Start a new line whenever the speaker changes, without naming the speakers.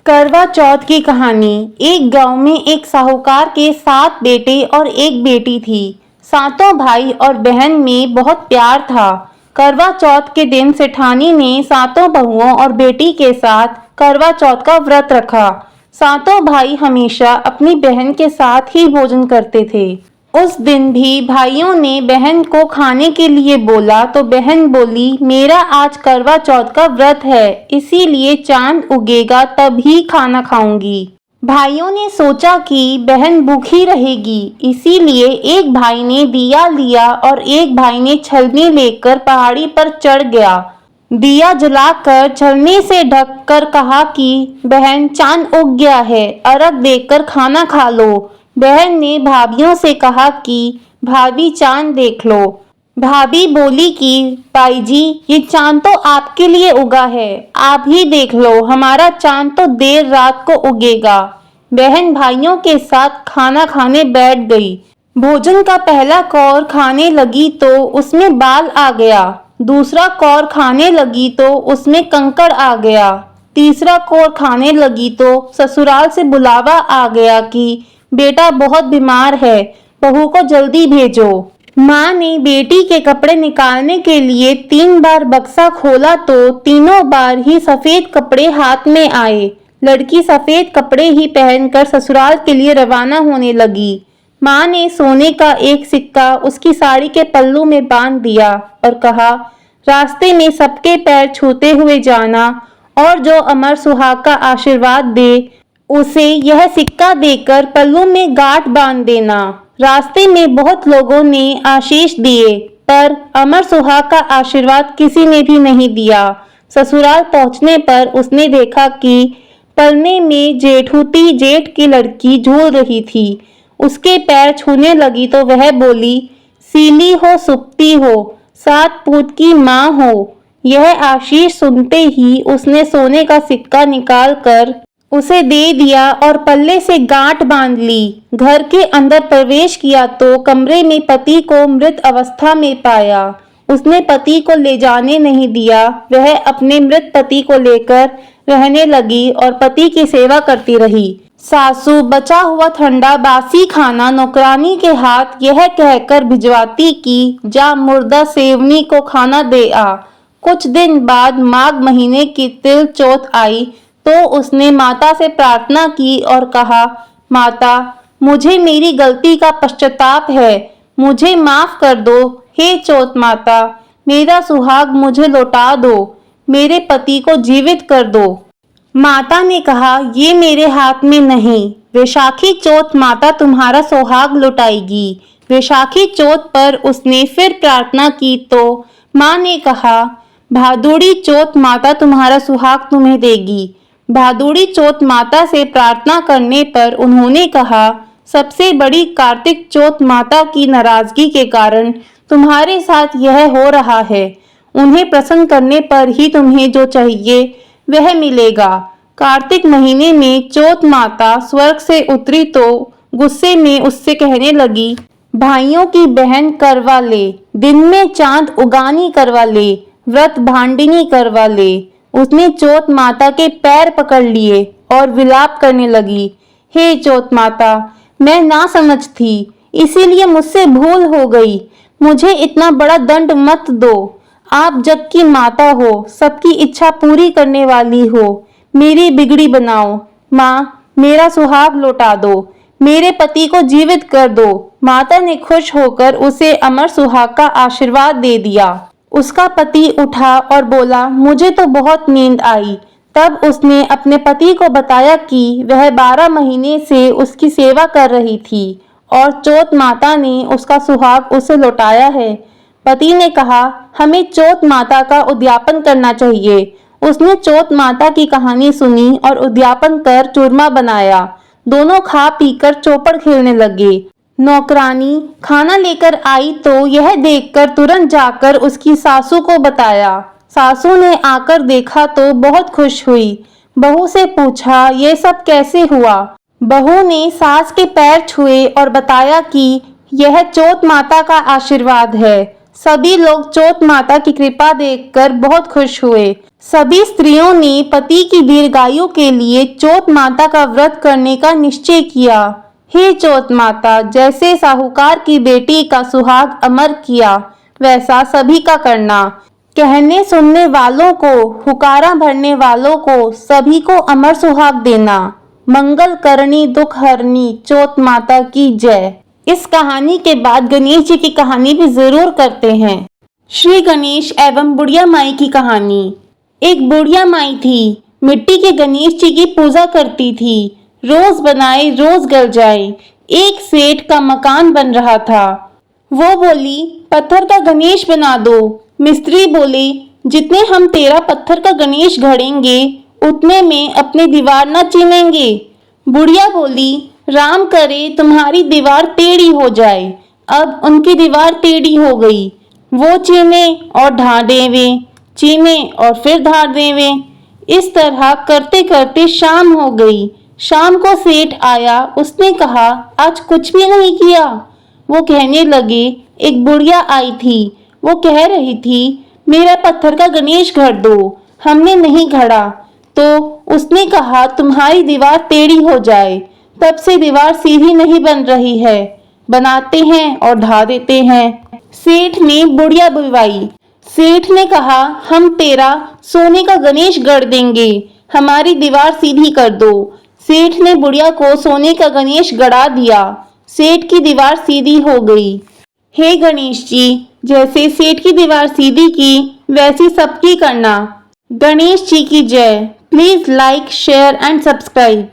करवा चौथ की कहानी। एक गांव में एक साहूकार के 7 बेटे और एक बेटी थी। सातों भाई और बहन में बहुत प्यार था। करवा चौथ के दिन सेठानी ने सातों बहुओं और बेटी के साथ करवा चौथ का व्रत रखा। सातों भाई हमेशा अपनी बहन के साथ ही भोजन करते थे। उस दिन भी भाइयों ने बहन को खाने के लिए बोला तो बहन बोली, मेरा आज करवा चौथ का व्रत है, इसीलिए चांद उगेगा तभी खाना खाऊंगी। भाइयों ने सोचा कि बहन भूखी रहेगी, इसीलिए एक भाई ने दिया लिया और एक भाई ने छलनी लेकर पहाड़ी पर चढ़ गया। दिया जलाकर छलनी से ढककर कहा कि बहन, चांद उग गया है, अर्घ देकर खाना खा लो। बहन ने भाभियों से कहा कि भाभी, चांद देख लो। भाभी बोली कि भाई जी, ये चांद तो आपके लिए उगा है, आप ही देख लो, हमारा चांद तो देर रात को उगेगा। बहन भाइयों के साथ खाना खाने बैठ गई। भोजन का पहला कौर खाने लगी तो उसमें बाल आ गया। दूसरा कौर खाने लगी तो उसमें कंकड़ आ गया। तीसरा कौर खाने लगी तो ससुराल से बुलावा आ गया कि बेटा बहुत बीमार है, बहू को जल्दी भेजो। माँ ने बेटी के कपड़े निकालने के लिए 3 बार बक्सा खोला तो तीनों बार ही सफेद कपड़े हाथ में आए। लड़की सफेद कपड़े ही पहनकर ससुराल के लिए रवाना होने लगी। माँ ने सोने का एक सिक्का उसकी साड़ी के पल्लू में बांध दिया और कहा, रास्ते में सबके पैर छूते हुए जाना और जो अमर सुहाग का आशीर्वाद दे उसे यह सिक्का देकर पल्लू में गांठ बांध देना। रास्ते में बहुत लोगों ने आशीष दिए, पर अमर सुहाग का आशीर्वाद किसी ने भी नहीं दिया। ससुराल पहुंचने पर उसने देखा कि पलने में जेठूती जेठ की लड़की झूल रही थी। उसके पैर छूने लगी तो वह बोली, सीली हो सुप्ती हो, 7 पूत की माँ हो। यह आशीष सुनते ही उसने सोने का सिक्का निकालकर उसे दे दिया और पल्ले से गांठ बांध ली। घर के अंदर प्रवेश किया तो कमरे में पति को मृत अवस्था में पाया। उसने पति को ले जाने नहीं दिया। वह अपने मृत पति को लेकर रहने लगी और पति की सेवा करती रही। सासू बचा हुआ ठंडा बासी खाना नौकरानी के हाथ यह कहकर भिजवाती कि जा मुर्दा सेवनी को खाना दे आ। कुछ दिन बाद माघ महीने की तिल चौथ आई तो उसने माता से प्रार्थना की और कहा, माता, मुझे मेरी गलती का पश्चाताप है, मुझे माफ कर दो। हे चौथ माता, मेरा सुहाग मुझे लौटा दो, मेरे पति को जीवित कर दो। माता ने कहा, ये मेरे हाथ में नहीं, वैशाखी चौथ माता तुम्हारा सुहाग लौटाएगी। वैशाखी चौथ पर उसने फिर प्रार्थना की तो माँ ने कहा, भादुड़ी चौथ माता तुम्हारा सुहाग तुम्हें देगी। भादुड़ी चौथ माता से प्रार्थना करने पर उन्होंने कहा, सबसे बड़ी कार्तिक चौथ माता की नाराजगी के कारण तुम्हारे साथ यह हो रहा है। उन्हें प्रसन्न करने पर ही तुम्हें जो चाहिए वह मिलेगा। कार्तिक महीने में चौथ माता स्वर्ग से उतरी तो गुस्से में उससे कहने लगी, भाइयों की बहन करवा ले, दिन में चांद उगानी करवा ले, व्रत भांडिनी करवा ले। उसने चौथ माता के पैर पकड़ लिए और विलाप करने लगी, हे चौथ माता, मैं ना समझ थी, इसीलिए मुझसे भूल हो गई। मुझे इतना बड़ा दंड मत दो। आप जग की माता हो, सबकी इच्छा पूरी करने वाली हो, मेरी बिगड़ी बनाओ। माँ, मेरा सुहाग लौटा दो, मेरे पति को जीवित कर दो। माता ने खुश होकर उसे अमर सुहाग का आशीर्वाद दे दिया। उसका पति उठा और बोला, मुझे तो बहुत नींद आई। तब उसने अपने पति को बताया कि वह 12 महीने से उसकी सेवा कर रही थी और चौथ माता ने उसका सुहाग उसे लौटाया है। पति ने कहा, हमें चौथ माता का उद्यापन करना चाहिए। उसने चौथ माता की कहानी सुनी और उद्यापन कर चूरमा बनाया। दोनों खा पीकर चौपड़ खेलने लगे। नौकरानी खाना लेकर आई तो यह देखकर तुरंत जाकर उसकी सासू को बताया। सासू ने आकर देखा तो बहुत खुश हुई। बहू से पूछा, ये सब कैसे हुआ? बहू ने सास के पैर छुए और बताया कि यह चौथ माता का आशीर्वाद है। सभी लोग चौथ माता की कृपा देखकर बहुत खुश हुए। सभी स्त्रियों ने पति की दीर्घायु के लिए चौथ माता का व्रत करने का निश्चय किया। हे चौथ माता, जैसे साहूकार की बेटी का सुहाग अमर किया, वैसा सभी का करना। कहने सुनने वालों को, हुकारा भरने वालों को, सभी को अमर सुहाग देना। मंगल करनी दुख हरनी चौथ माता की जय। इस कहानी के बाद गणेश जी की कहानी भी जरूर करते हैं। श्री गणेश एवं बुढ़िया माई की कहानी। एक बुढ़िया माई थी, मिट्टी के गणेश जी की पूजा करती थी। रोज बनाए रोज गल जाए। एक सेठ का मकान बन रहा था। वो बोली, पत्थर का गणेश बना दो। मिस्त्री बोले, जितने हम तेरा पत्थर का गणेश घड़ेंगे उतने में अपनी दीवार न चीनेंगे। बुढ़िया बोली, राम करे तुम्हारी दीवार टेढ़ी हो जाए। अब उनकी दीवार टेढ़ी हो गई। वो चीने और ढा देवे, चीने और फिर ढा देवे। इस तरह करते करते शाम हो गई। शाम को सेठ आया। उसने कहा, आज कुछ भी नहीं किया। वो कहने लगे, एक बुढ़िया आई थी। वो कह रही थी, मेरा पत्थर का गणेश घड़ दो। हमने नहीं घड़ा तो उसने कहा, तुम्हारी दीवार टेढ़ी हो जाए। तब से दीवार सीधी नहीं बन रही है। बनाते हैं और ढा देते हैं। सेठ ने बुढ़िया बुलवाई। सेठ ने कहा, हम तेरा सोने का गणेश गढ़ देंगे, हमारी दीवार सीधी कर दो। सेठ ने बुढ़िया को सोने का गणेश गढ़ा दिया। सेठ की दीवार सीधी हो गई। हे गणेश जी, जैसे सेठ की दीवार सीधी की वैसी सबकी करना। गणेश जी की जय। Please like, share and subscribe.